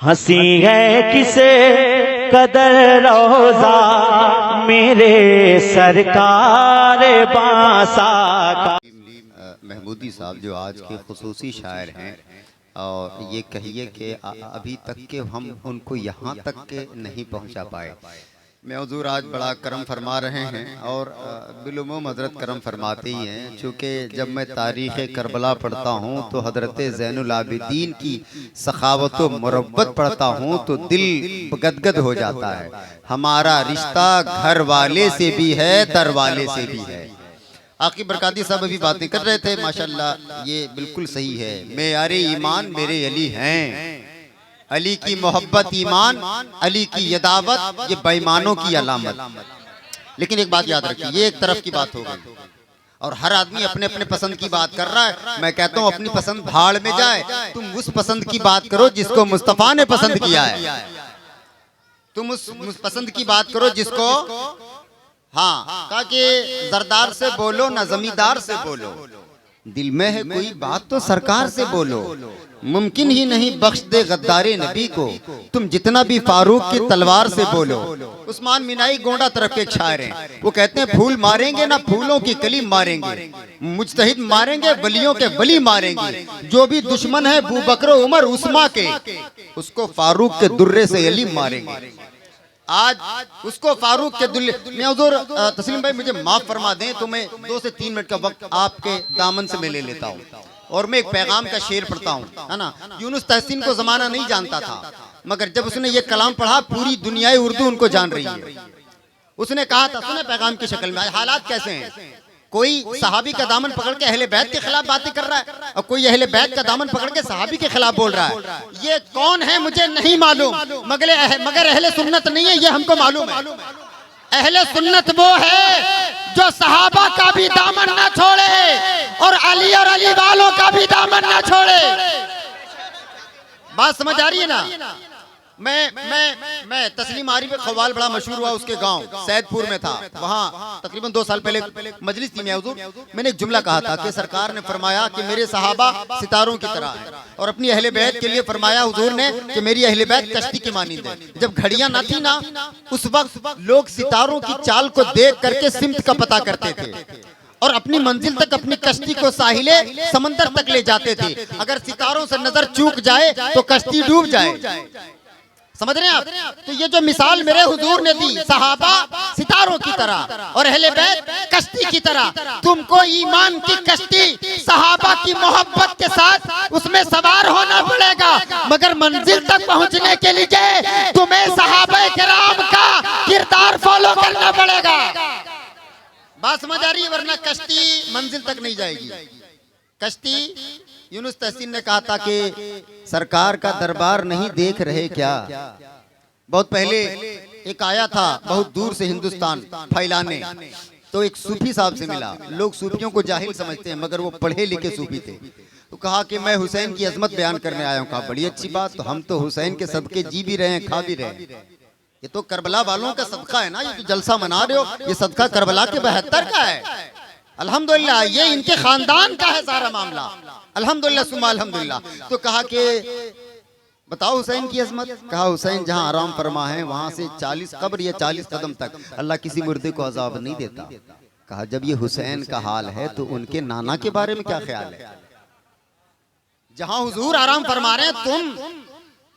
हंसी है किसे कदर रोजा मेरे सरकार बासा का। महमूदी साहब जो आज के खुसूसी शायर हैं, और ये कहिए कि अभी तक के हम उनको यहाँ तक के नहीं पहुँचा पाए। मैं हुजूर आज बड़ा करम फरमा रहे हैं और बिलुमूम हज़रत करम फरमाते ही हैं। चूँकि जब मैं तारीख़ करबला पढ़ता हूँ तो हज़रत ज़ैनुल आबिदीन की सखावत व मुरब्बत पढ़ता हूँ तो दिल गदगद हो जाता है। हमारा रिश्ता घर वाले से भी है, दर वाले से भी है। आकिब बरकाती साहब अभी बातें कर रहे थे, माशाल्लाह ये बिल्कुल सही है। मेयारे ईमान मेरे अली हैं, अली की मोहब्बत ईमान, अली की यदावत ये बेईमानों की अलामत। लेकिन एक बात याद रखिए, ये एक तरफ की बात हो गई और हर आदमी अपने अपने पसंद की बात कर रहा है। मैं कहता हूँ अपनी पसंद भाड़ में जाए, तुम उस पसंद की बात करो जिसको मुस्तफा ने पसंद किया है। तुम उस पसंद की बात करो जिसको, हाँ, कहा कि जरदार से बोलो ना जमींदार से बोलो, दिल में है कोई बात तो सरकार से बोलो। मुमकिन ही नहीं बख्श दे गद्दारे नबी को, तुम जितना भी फारूक की तलवार से बोलो। उस्मान मिनाई गोंडा तरफ के शायर हैं, वो कहते हैं फूल मारेंगे ना फूलों की कली मारेंगे, मुजतहिद मारेंगे वलियों के वली मारेंगे। जो भी दुश्मन है अबू बकर उमर उस्मा के, उसको फारूक के दुर्रे से अली मारेंगे। आज उसको फारूक के दुल्ले में हुजूर तस्लीम भाई मुझे माफ फरमा दें तो मैं 2 से 3 मिनट का वक्त आपके दामन से मैं ले लेता हूँ और मैं एक पैगाम का शेर पढ़ता हूँ, है ना। यूनुस तहसीन को जमाना नहीं जानता था, मगर जब उसने ये कलाम पढ़ा पूरी दुनियाई उर्दू उनको जान रही है। उसने कहा था, सुने पैगाम की शक्ल में हालात कैसे हैं। कोई सहाबी का दामन पकड़ के अहले बैत के खिलाफ बातें कर रहा है और कोई अहले बैत का दामन पकड़ के सहाबी के खिलाफ बोल रहा है। ये कौन है मुझे नहीं मालूम, मगर अहले सुन्नत नहीं है ये हमको मालूम है। अहले सुन्नत वो है जो सहाबा का भी दामन ना छोड़े और अली वालों का भी दामन ना छोड़े। बात समझ आ रही है ना। मैं तस्लीम आरिफ ख्वाल बड़ा मशहूर हुआ, उसके गांव सैदपुर में था, वहाँ तकरीबन 2 साल पहले मजलिस थी। मैंने एक जुमला कहा था कि सरकार ने फरमाया कि मेरे सहाबा सितारों की तरह हैं, और अपनी अहले बैत के लिए फरमाया हुजूर ने कि मेरी अहले बैत कश्ती की मानिंद है। जब घड़ियां ना थी ना, उस वक्त लोग सितारों की चाल को देख करके सिमत का पता करते थे और अपनी मंजिल तक अपनी कश्ती को साहिले समंदर तक ले जाते थे। अगर सितारों से नजर चूक जाए तो कश्ती डूब जाए। समझ रहे हैं आप। तो ये जो मिसाल मेरे हुजूर ने दी, सहाबा सितारों की तरह और अहले बैत कश्ती की तरह, तुमको ईमान की कश्ती सहाबा की मोहब्बत के साथ उसमें सवार होना पड़ेगा, मगर मंजिल तक पहुंचने के लिए तुम्हें सहाबा किराम का किरदार फॉलो करना पड़ेगा। बात समझ आ रही है, वरना कश्ती मंजिल तक नहीं जाएगी। कश्ती, यूनुस तहसीन ने कहा था कि सरकार का दरबार नहीं देख रहे क्या। बहुत पहले एक आया था बहुत दूर से हिंदुस्तान फैलाने, तो एक सूफी साहब से मिला। लोग सूफियों को जाहिल समझते हैं मगर वो पढ़े लिखे सूफी थे। तो कहा कि मैं हुसैन की अजमत बयान करने आया हूँ। कहा बड़ी अच्छी बात, तो हम तो हुसैन के सदके जी भी रहे हैं खा भी रहे हैं। ये तो करबला वालों का सदका है ना, ये जो जलसा मना रहे हो ये सदका करबला के 72 का है। अल्हम्दुलिल्लाह ये इनके खानदान का है सारा मामला। अल्हम्दुलिल्लाह सुम्मा अल्हम्दुलिल्लाह। तो कहा कि बताओ हुसैन की अजमत। कहा हुसैन जहां आराम फरमा है वहां से 40 कब्र या 40 कदम तक अल्लाह किसी मुर्दे को अजाब नहीं देता। कहा जब ये हुसैन का हाल है तो उनके नाना के बारे में क्या ख्याल है। जहां हुजूर आराम फरमा रहे हैं तुम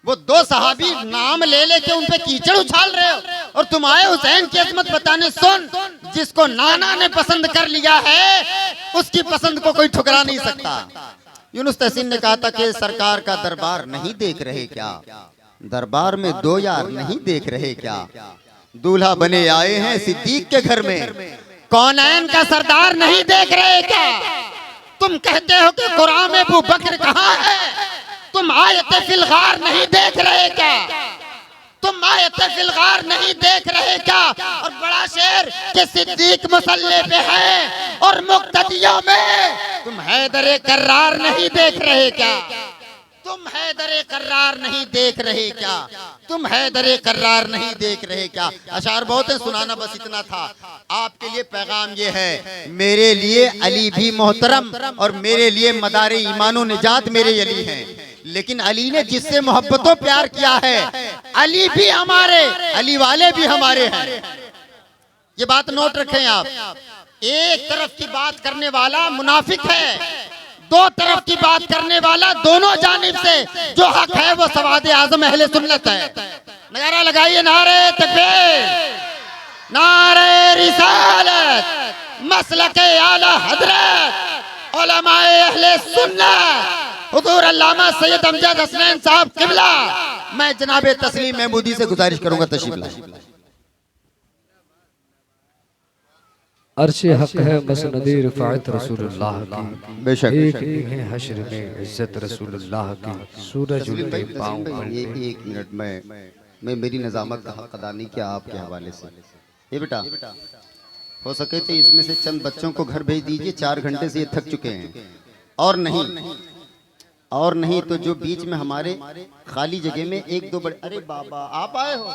वो 2 सहाबी नाम ले लेके उन पे कीचड़ उछाल रहे हो और तुम आए हुसैन की अजमत बताने। सुन, जिसको नाना ने पसंद कर लिया है उसकी पसंद को कोई ठुकरा नहीं सकता। यूनुस तहसीन ने कहा था कि सरकार का दरबार नहीं देख रहे क्या, दरबार में 2 यार नहीं देख रहे क्या। दूल्हा बने आए हैं सिद्दीक के घर में, कौनैन का सरदार नहीं देख रहे क्या। तुम कहते हो कि कुरान में अबू बकर कहाँ है, तुम आयते फिल गार नहीं देख रहे क्या। तुम आयते फिल गार नहीं देख रहे क्या। और बड़ा शेर कि सिद्दीक मुसल्ले पे है और मुक्तदियों में तुम हैदर कर्रार नहीं देख रहे क्या। तुम हैदर कर्रार नहीं देख रहे क्या। तुम हैदर कर्रार नहीं देख रहे क्या। अशार बहुत है, सुनाना बस इतना था। आपके लिए पैगाम ये है, मेरे लिए अली भी मोहतरम और मेरे लिए मदारे ईमानो निजात मेरे अली हैं। लेकिन अली ने जिससे मोहब्बतों प्यार किया है, अली भी हमारे, अली वाले भी हमारे हैं। ये बात नोट रखें आप। एक तरफ की बात करने वाला मुनाफिक है, दो तरफ की बात करने वाला दोनों जानिब से जो हक है वो सवादे आजम अहले सुन्नत है। नारा लगाइए, नारे तकबीर, नारे रिसालत, मसलके आला हजरत, उलमाए अहले सुन्नत, हुजूर अल्लामा सैयद अमजद हसनैन साहब किबला। मैं जनाब तस्लीम महमूदी से गुजारिश करूंगा तशरीफ लाएं। अर्शे हक है मसनदे रिफ़ाअत रसूलुल्लाह की, बेशक एक है हश्र में इज्जत रसूलुल्लाह की। सूरज उनके पाँव पर ये एक मिनट मैं मेरी नज़ामत का हक अदा नहीं किया आपके हवाले से। ये बेटा हो सके तो इसमें से चंद बच्चों को घर भेज दीजिए, 4 घंटे से ये थक चुके हैं। और नहीं तो जो बीच में हमारे खाली जगह में एक दो बड़े, अरे बाबा आप आए हो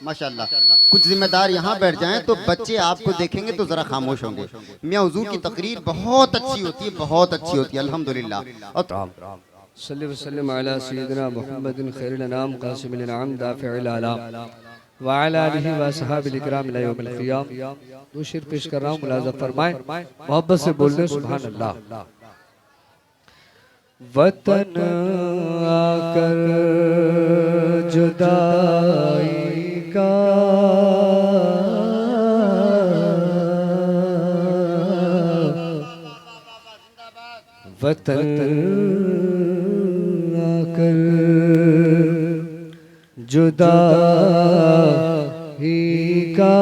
माशाल्लाह, कुछ जिम्मेदार यहाँ बैठ जाएं तो बच्चे आपको देखेंगे तो जरा खामोश होंगे। मियां हुजूर की तकरीर बहुत अच्छी होती है, बहुत अच्छी होती है अल्हम्दुलिल्लाह। और सल्लल्लाहु अलैहि सय्यिदना मुहम्मदिन खैरुल अनाम कासिमुल इनाम दाफ़िउल आलाम व अला आलिहि व असहाबिल किराम इला यौमिल क़ियाम। दो शेर पेश कर रहा हूँ, मुलाज़ा फरमाएं, मोहब्बत से बोल दें सुभान अल्लाह। वतन आकर जुदाई का वतन आकर जुदाई का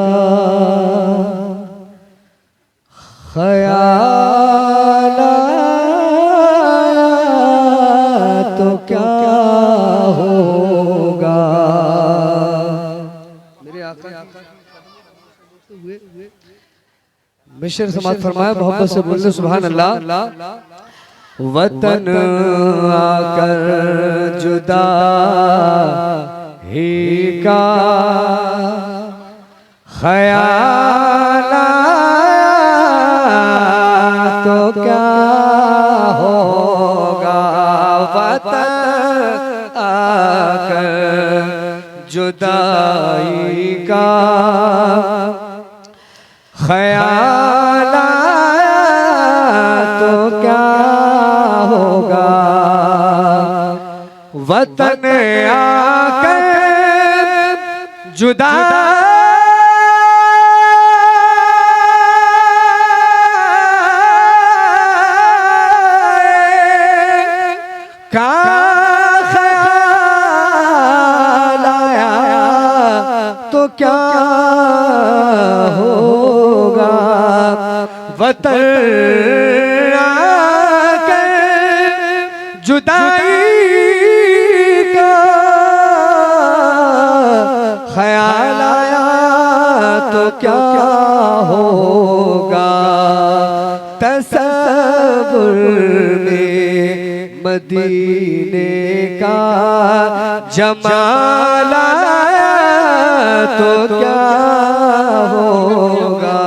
ख्याल तो क्या होगा। मेरे आका मिशर समाज फरमाया, मोहब्बत से बोलने सुभान अल्लाह। वतन आकर जुदा ही का ख्याल तो क्या होगा। वतन आकर जुदाई का ख्याल तो क्या होगा। वतन आकर जुदा का ख्याल आया तो क्या होगा। वतन आकर जुदाई का ख्याल आया तो क्या होगा। तसव्वुर में मदीने का जमाल आया तो क्या होगा।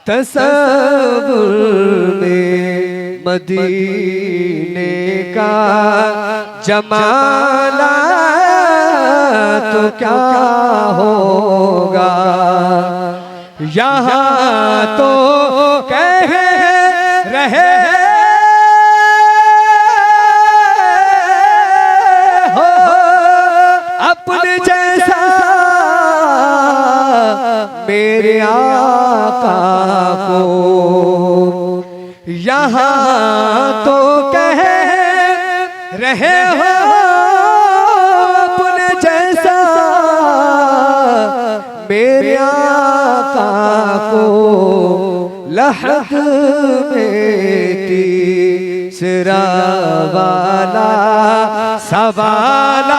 तसव्वुर में मदीने का जमाल आया तो क्या होगा। यहाँ तो कह रहे हो अपने जैसा मेरे आका को। यहाँ तो कह रहे हो अपने जैसा मेरे आका को। लहद में तीसरा वाला सवाल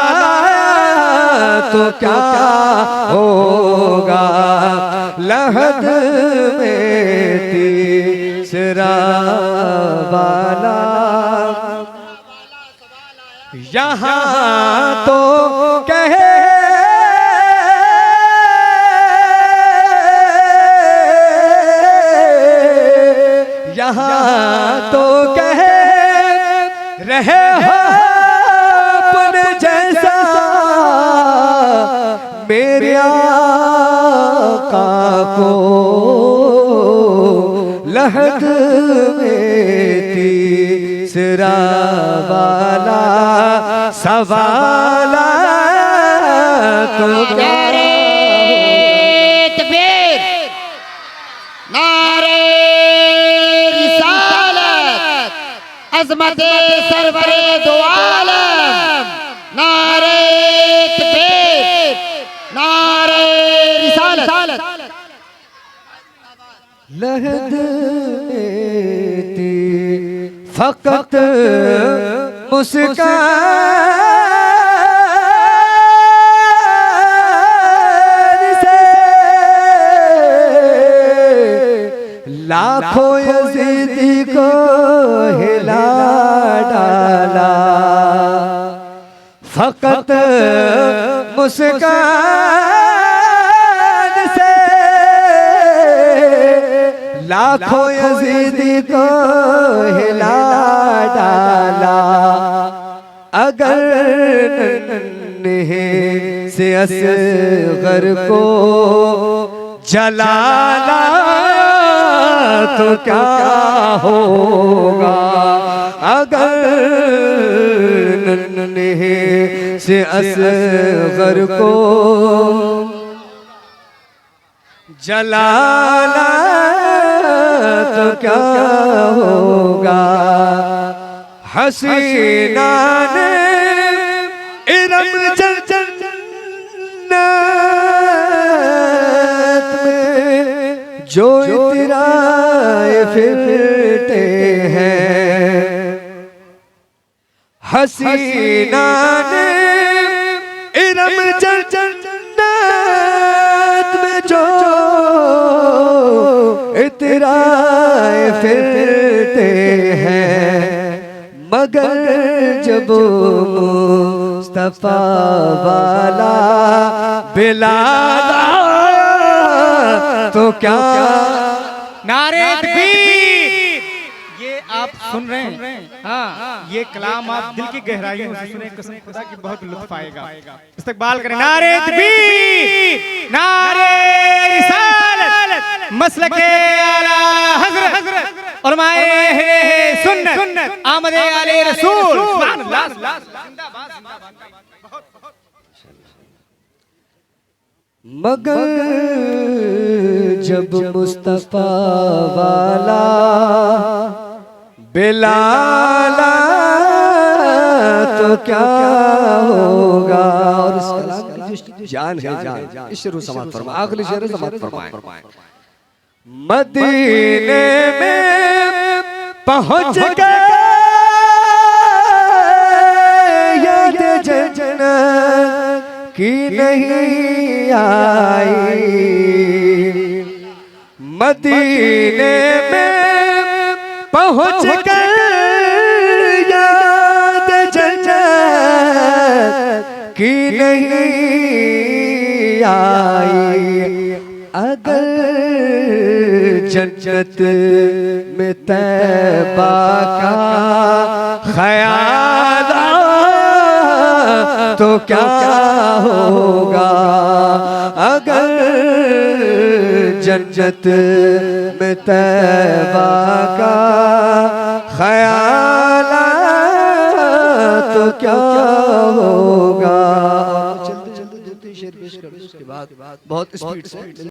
तो क्या होगा। लहद में तीसरा वाला यहाँ तो कह यहाँ तो कह रहे रहे हो अपने जैसा मेरे आका को लहद में तीसरा वाला सवाला तो नारे तकबीर, नारे रिसालत, अज़मत सरवरे दो आलम, नारे तकबीर, नारे रिसालत। लहद फकत मुस्कान से लाखों यज़ीदी को हिला डाला। फकत मुस्कान से लाखों यज़ीदी को हिला डाला। अगर नन्हे से असग़र को जलाला तो क्या होगा। अगर नन्हे से असग़र को जलाला तो क्या होगा। हसीना ने इरम जन्नत में जो इतराए फिरते हैं। हसीना ने इरम जन्नत में जो इतराए फिरते हैं। मगर जब मुस्तफा वाला बिलाल तो क्या। नारे तकबीर। ये आप सुन रहे हैं, हाँ, ये कलाम आप दिल की गहराइयों से सुने, कसम खुदा की बहुत लुत्फ आएगा। इस्तकबाल करें। नारे तकबीर, नारे रिसालत, मसलके आला हज़रत, उलमाए अहले सुन्नत, आमदे आले रसूल। मगर जब मुस्तफा वाला बिलाला तो क्या होगा। और इस कलाम की जो जान है, जान इस शेर समात फरमाए, आखिरी शेर समात फरमाए। मदीने में पहुंच गए याद जन्नत की नहीं आई। मदीने में पहुंच गए याद जन्नत की नहीं आई। अगर जन्नत में तैबा का ख्याल तो क्या होगा। अगर जन्नत में तैबा का ख्याल तो क्या होगा। चलते चलते शेर पेश कर, उसके बाद बहुत स्पीड से